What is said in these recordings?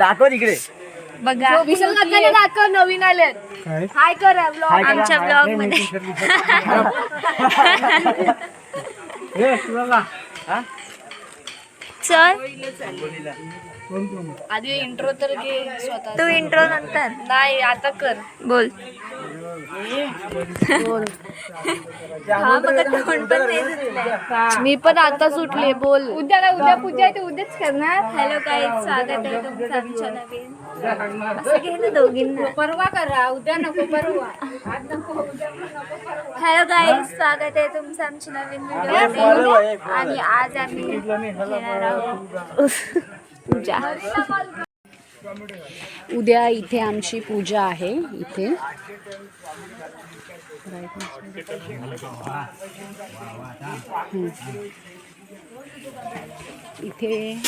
दाखव इकडे बघा विशाल काकाने दाखव नवीन आलेत. हाय कर व्लॉग आमच्या ब्लॉग मध्ये चल आधी इंट्रो तर घे स्वतः. तू इंट्रो नंतर नाही आता कर. बोल. हा बघा तोंड पण नाही धुतलंय. मी पण आता सुटले. बोल. उद्या पूजा आहे, ते उद्याच करणार. हॅलो गाईज, स्वागत आहे तुमचं आमच्या नवीन. असं घे ना दोघींना. परवा करा, उद्या नको. परवा आज नको, उद्या नको, परवा. हॅलो गाईज, स्वागत आहे तुमचं आमच्या नवीन व्हिडिओ. आणि आज आम्ही घेणार आहोत पूजा. उद्या इथे आमची पूजा आहे. इथे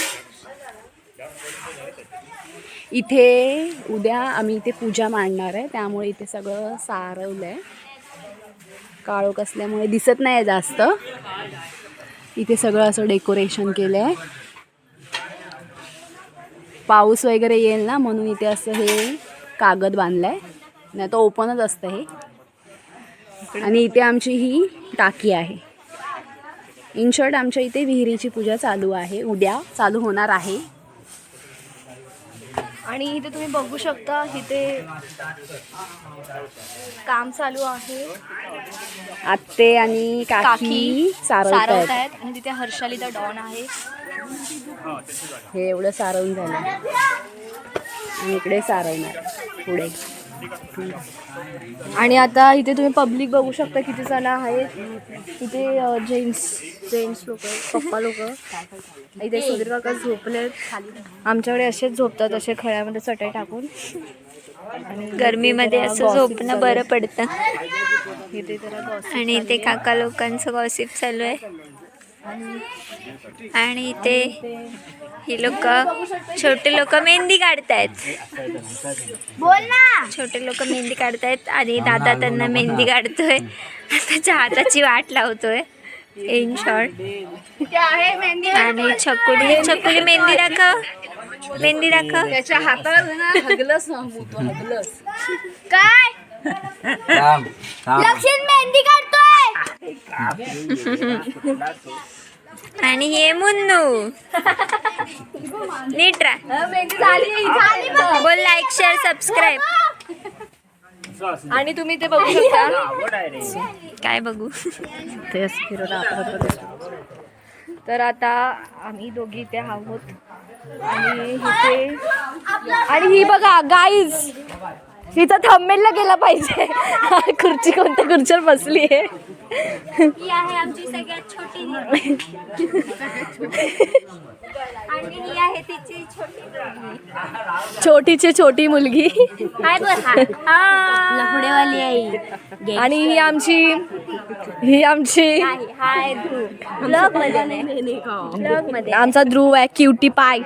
इथे उद्या आम्ही इथे पूजा मांडणार आहे. त्यामुळे इथे सगळं सारवलं आहे. काळोख असल्यामुळे दिसत नाही जास्त. इथे सगळं असं डेकोरेशन केलं आहे. पाऊस वगैरे येईल ना म्हणून इथे असं हे कागद बांधलं आहे. नाही तर ओपनच असतं हे. आणि इथे आमची ही टाकी आहे. इन शॉर्ट आमच्या इथे विहिरीची पूजा चालू आहे. उद्या चालू होणार आहे. आणि इथे तुम्ही बघू शकता, इथे काम चालू आहे. आत्ते आणि काकी सारवत आहेत. आणि तिथे हर्षालीचा डॉन आहे. हे एवढं सारवून झालं आणि इकडे सारवणार पुढे. आणि आता इथे तुम्ही पब्लिक बघू शकता किती जण आहेत. इथे जेंट्स लोक, पप्पा लोक. इथे सुधीर काका झोपलेत. आमच्याकडे असेच झोपतात, असे खळ्यामध्ये चटई टाकून. आणि गरमीमध्ये असं झोपणं बरं पडतं. इथे जरा gossip आणि इथे काका लोकांचं गॉसिप चालू आहे. आणि इथे ही लोक, छोटे लोक मेहंदी काढतायत. बोल ना. छोटे लोक मेहंदी काढतायत आणि दादा त्यांना मेहंदी काढतोय. त्याच्या हाताची वाट लावतोय इन शॉर्ट. आणि छकुली मेहंदी दाखव. मेहंदी दाखव. त्याच्या हाताला हगलस हगलस. काय लक्षित मेहंदी काढतोय. आणि हे मुन्नू नीट राहा. मेहंदी झाली. बोल लाईक शेअर सबस्क्राईब. आणि तुम्ही ते बघू शकता. काय बघू. तेच फिरवलं. तर आता आम्ही दोघी इथे आहोत. आणि ही बघा गाईज, हिचा थंबनेलला गेला पाहिजे. खुर्ची कोणत्या खुर्चीवर बसली आहे. ही आहे आमची सगळ्यात छोटी आणि ही आहे तिची छोटीची छोटी मुलगी. हाय बोल. लफडेवाली आई. आणि ही आमची हाय ध्रुव. ब्लॉग मध्ये आमचा ध्रुव आहे. क्युटी पाय. हा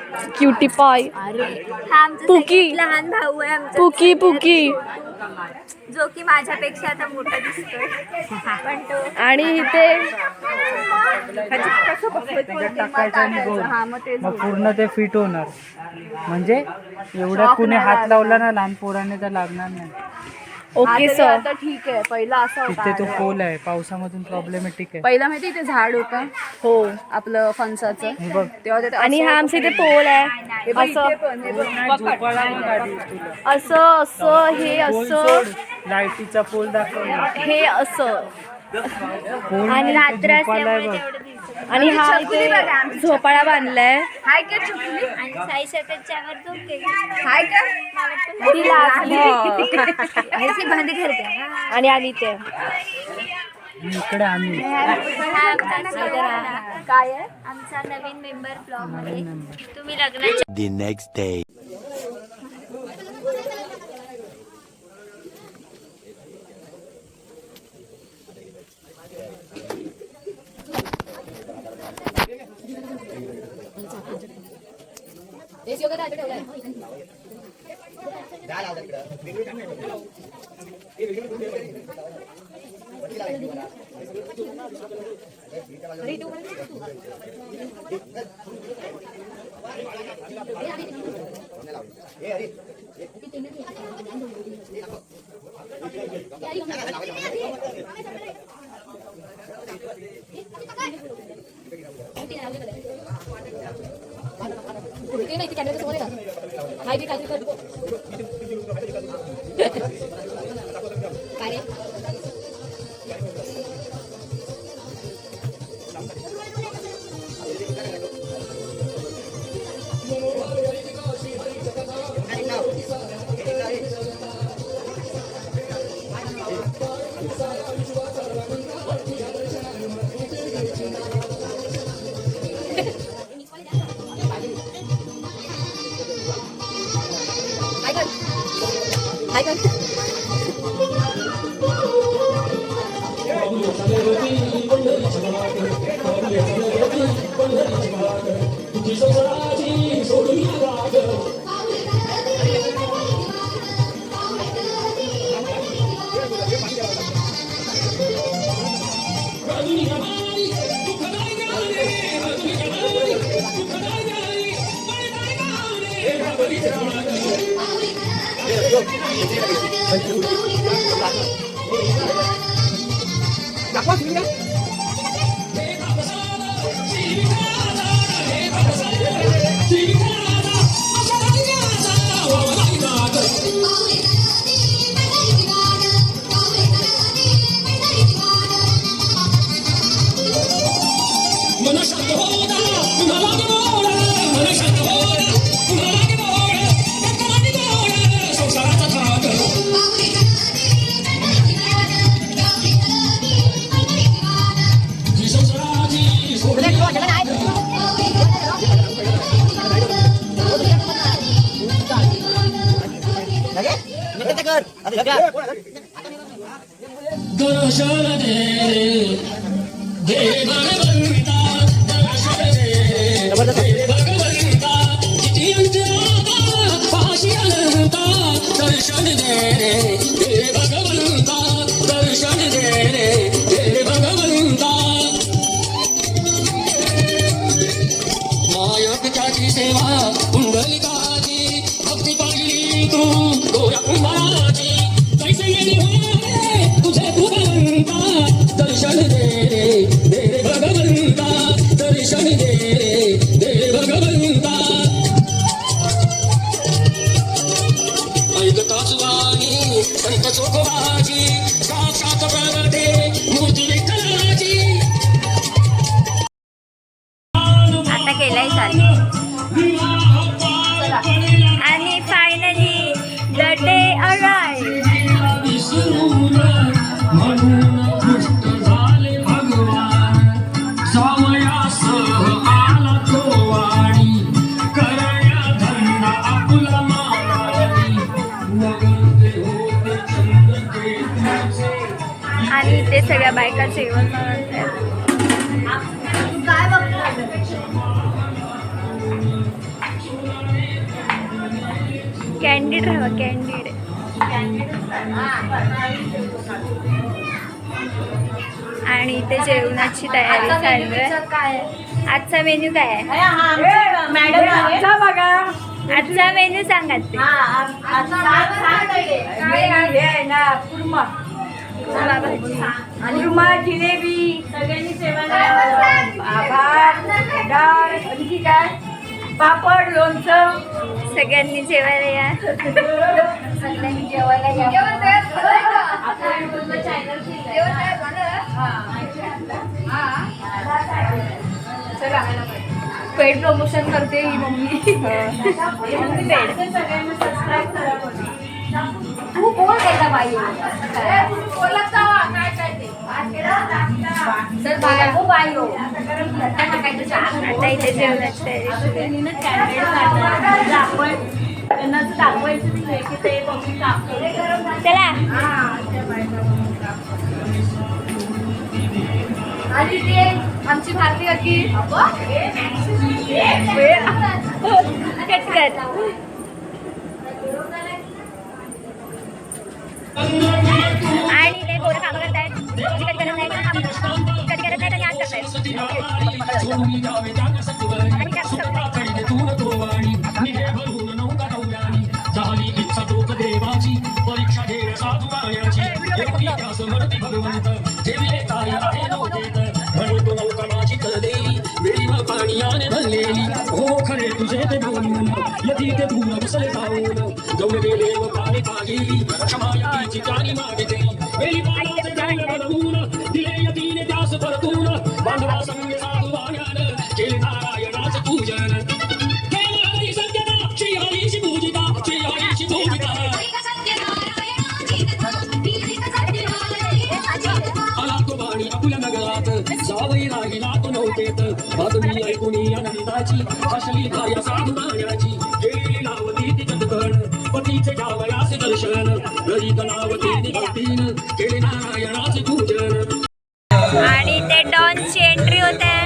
आमचा पुकी. सगळ्यात लहान भाऊ आहे आमचा. पुकी. जो की माझ्यापेक्षा आता मोठा दिसतोय. पण तो आणि इथे मग पूर्ण ते फिट होणार. म्हणजे एवढ्या कुणी हात लावला ना लहान पोराने तर लागणार नाही. Okay sir. आता ठीक आहे. पहिला असं तिथे तो पोल आहे, पावसामधून प्रॉब्लेमॅटिक आहे. पहिला माहिती इथे झाड होतं. हो. आपलं फणसाचं. हे बघ तेव्हा आणि हा आमचा इथे पोल आहे. असं हे असं लाईटीचा पोल दाखवला. हे असं. आणि रात्र असल्यामुळे तेवढं दिसत. आणि हा इथे झोपाळा बांधलाय. आणि साई सततच्या वर झोपते. ती लाजली. भांडी घालते. आणि आम्ही ते इकडे आम्ही काय आहे. आमचा नवीन मेंबर ब्लॉग मध्ये. तुम्ही लग्नाच्या The next day. आता केलाय चालू. आणि फायनली द डे अराइव्ड. आणि ते सगळ्या बायका जेवण बनवतात. कॅन्डिड राहा कॅन्डिड. आणि इथे जेवणाची तयारी चालू आहे. आजचा मेन्यू काय आहे? आजचा मेन्यू सांगा ते. जिलेबी सगळ्यांनी जेवण, डाळ, आणखी काय, पापड, लोणचं. सगळ्यांनी जेवायला या. सगळ्यांनी जेवायला या. चला पेड प्रमोशन करते ही मम्मी. सगळ्यांना सबस्क्राईब करा. तू बोल केला बाई. आता इथे जेवणाची तयारी. त्यांना दाखवायचं की ते मम्मी काम चला. आणि ते आमची भारतीय की कट कर. आणि ते पोरं कामं करतायत. कधी करत नाही कधी करत नाही आणि आज करतायत. आणि म्हणते भगवंत ठेविले काय आहे नव्हते म्हणतो नौका माझी तळलेली वेळी मग पाण्याने भरलेली हो खरे तुझे ते बोलून यदी ते दूर बसले जाऊन जाऊन गेले व पाणी पाहिली क्षमायतीची त्यानी मागितली वेळी पाण्याचे जाऊन बनवून दिले यतीने त्यास परतून बांधवा संग साधू वाण्यान केले नारायणाचे पूजन केले हरी सत्यना श्री हरीची पूजिता श्री हरीची पूजिता आला तो वाणी आपुल्या नगरात जावई राहिला तो नव्हतेत बातमी ऐकून आनंदाची हसली धाया साधू वाण्याची गेली लावती ती जगगण पतीचे जावयाचे दर्शन ललित नावती भक्तीन केले नारायणाचे पूजन आणि ते डॉनची एंट्री होते.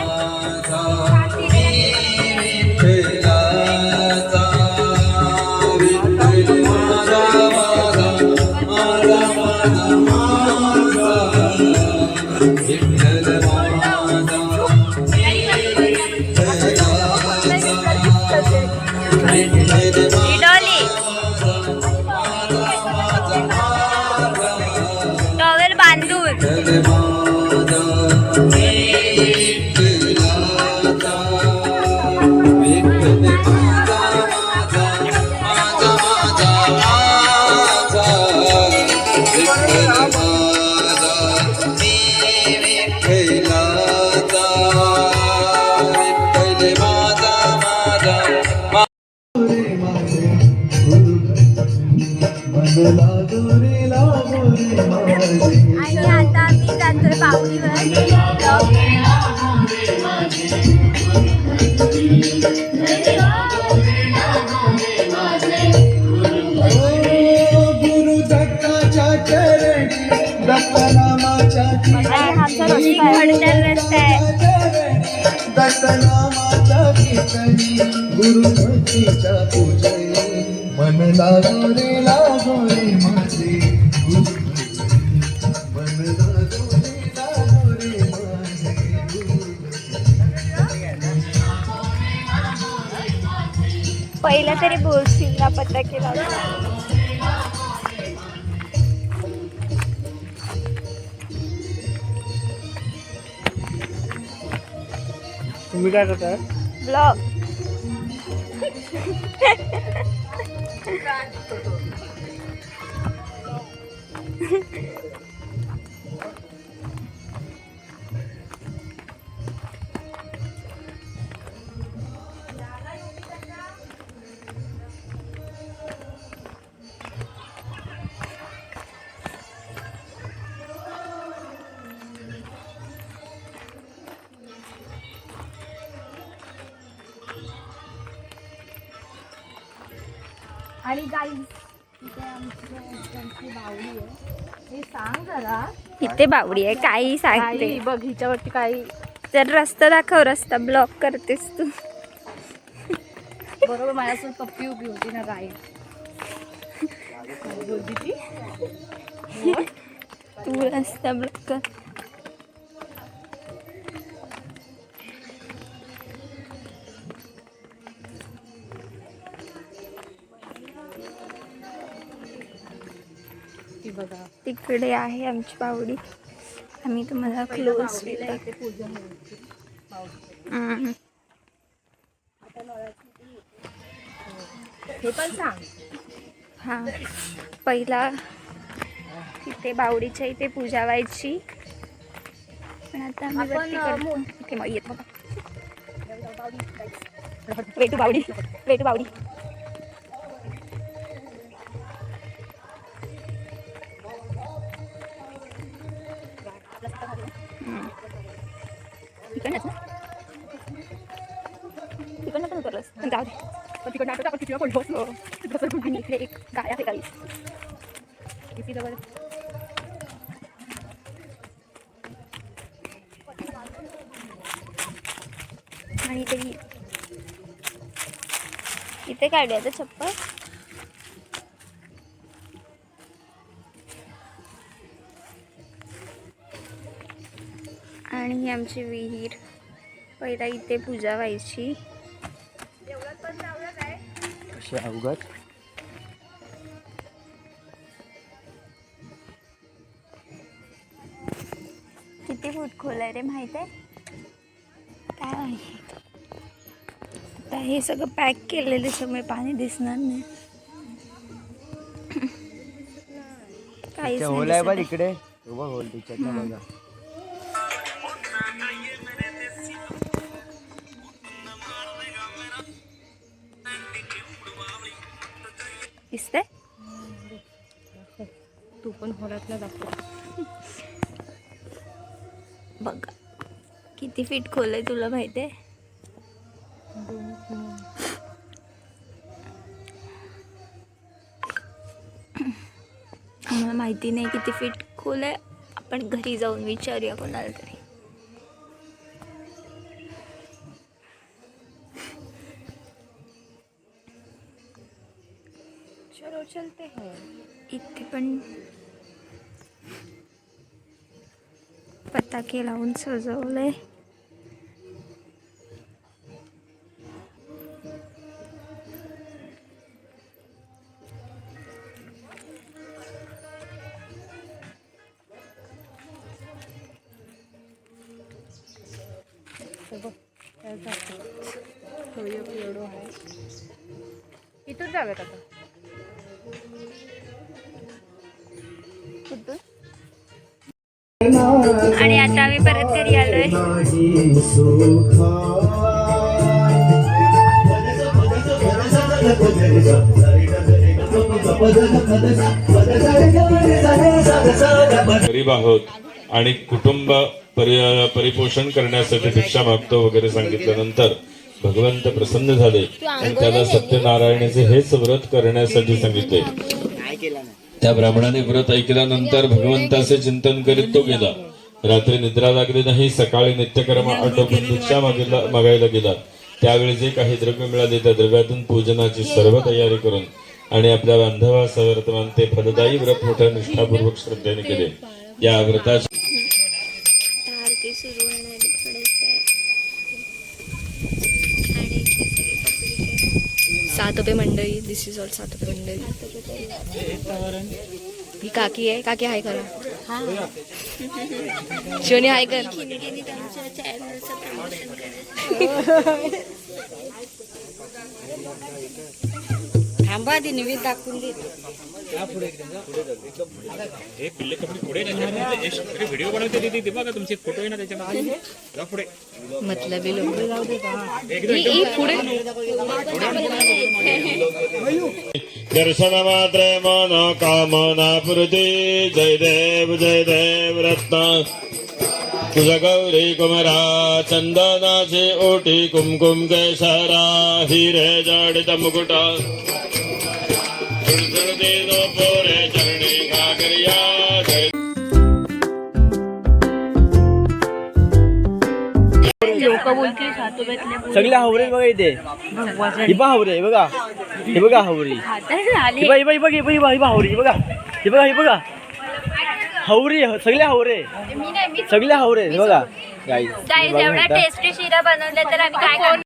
डॉली टॉवेल बांधून आणि आता आम्ही जातोय पावडीवर. गुरु दत्ताच्या चरणी दत्तनामाच्या रस्ता आहे. दत्तनामाच्या कीर्तनी गुरु भक्तीच्या पूजनी मन लागो रे माझे गुरु मन लागो रे माझे गुरु. पहिला तरी बोलशील पत्ता केला होता. तुम्ही काय करताय? ब्लॉग आणि गाईज इथे आमची बावडी आहे. हे सांग जरा इथे बावडी आहे काही सांगते. काही बघ हिच्यावरती काही जर रस्ता दाखव. रस्ता ब्लॉक करतेस तू. बरोबर माझ्यासोबत पप्पी उभी होती ना गाई बोलती ती. तू रस्ता ब्लॉक कर. ती बघा तिकडे आहे आमची बावडी. आम्ही तुम्हाला क्लोज पूजन हे पण सांग. हां पहिला तिथे बावडीच्या इथे पूजा व्हायची पण आता आम्ही वरती करतो. इथे मग येत बघा. वेटू बावडी वेटू बावडी. तिकडनं उतरलंस पण जाऊ दे. पण तिकडे आपण किती वेळा पडलो. आणि इकडे एक गाय आहे गाईस. किती जवळ आणि इथे काढूया आता चप्पल. आणि ही आमची विहीर. पहिला इथे पूजा व्हायची. अवघड किती फूट खोल आहे रे माहित आहे? काय माहिती. आता हे सगळं पॅक केलेलं त्याच्यामुळे पाणी दिसणार नाही. काहीच नाही दिसत आहे. इकडे होल बघा. दिसतंय? तू पण होलातला दाखव. बघा किती फीट खोल आहे तुला माहिती आहे? आम्हाला माहिती नाही किती फीट खोल आहे. आपण घरी जाऊन विचारूया कोणाला तरी. चलो चलते हैं. इथे पण पताके लावून सजवलंय. इथून जाऊयात आता. आणि आता आम्ही परत घरी आलोय. नाही सुखा गरीब आहोत आणि कुटुंब परिपोषण करण्यासाठी भिक्षा मागतो वगैरे सांगितल्यानंतर भगवंत प्रसन्न झाले आणि त्याला सत्यनारायणाचे हेच व्रत करण्यासाठी सांगितले. त्या ब्राह्मणाने व्रत ऐकल्यानंतर भगवंताचे चिंतन करीत तो गेला. रात्री निद्रा लागली नाही. सकाळी नित्यकर्म आटोपून भिक्षा मागायला गेला. त्यावेळी जे काही द्रव्य मिळाले त्या द्रव्यातून पूजनाची सर्व तयारी करून आणि आपल्या बांधवासह वर्तमान ते फलदायी व्रत मोठ्या निष्ठापूर्वक श्रद्धेने केले. या व्रताची आरती सुरू होणार आहे थोडेसे. आणि इथे सगळे कपडे. सातोपे मंडळी. दिस इज ऑल सातोपे मंडळी. ही काकी आहे. काकी हाय करा. शिवनी हाय कर. खिनगीने त्यांच्या चॅनलचं प्रमोशन करा. थांबा ती निवेद दाखवून दे. व्हिडिओ बनवते ते बघा तुमचे फोटो आहे ना त्याच्यामध्ये. पुढे मतलबी लोक. दर्शन मात्रे मनोकामना पूर्ती. जय देव रत्न तुझ गौरी कुमरा. चंदनाचे ओटी कुमकुम केशरा. हिरे जडित मुकुटा. पोरे चरणी घागरिया. लोक बोलतील सातोब्यातले. सगळ्या हावरे बघा इथे. ही बघा हावरे बघा. हे बघा हावरी. ही बघा हावरी बघा. ही बघा हावरी. सगळ्या हावरे बघा. एवढा टेस्टी शिरा बनवला तर आम्ही काय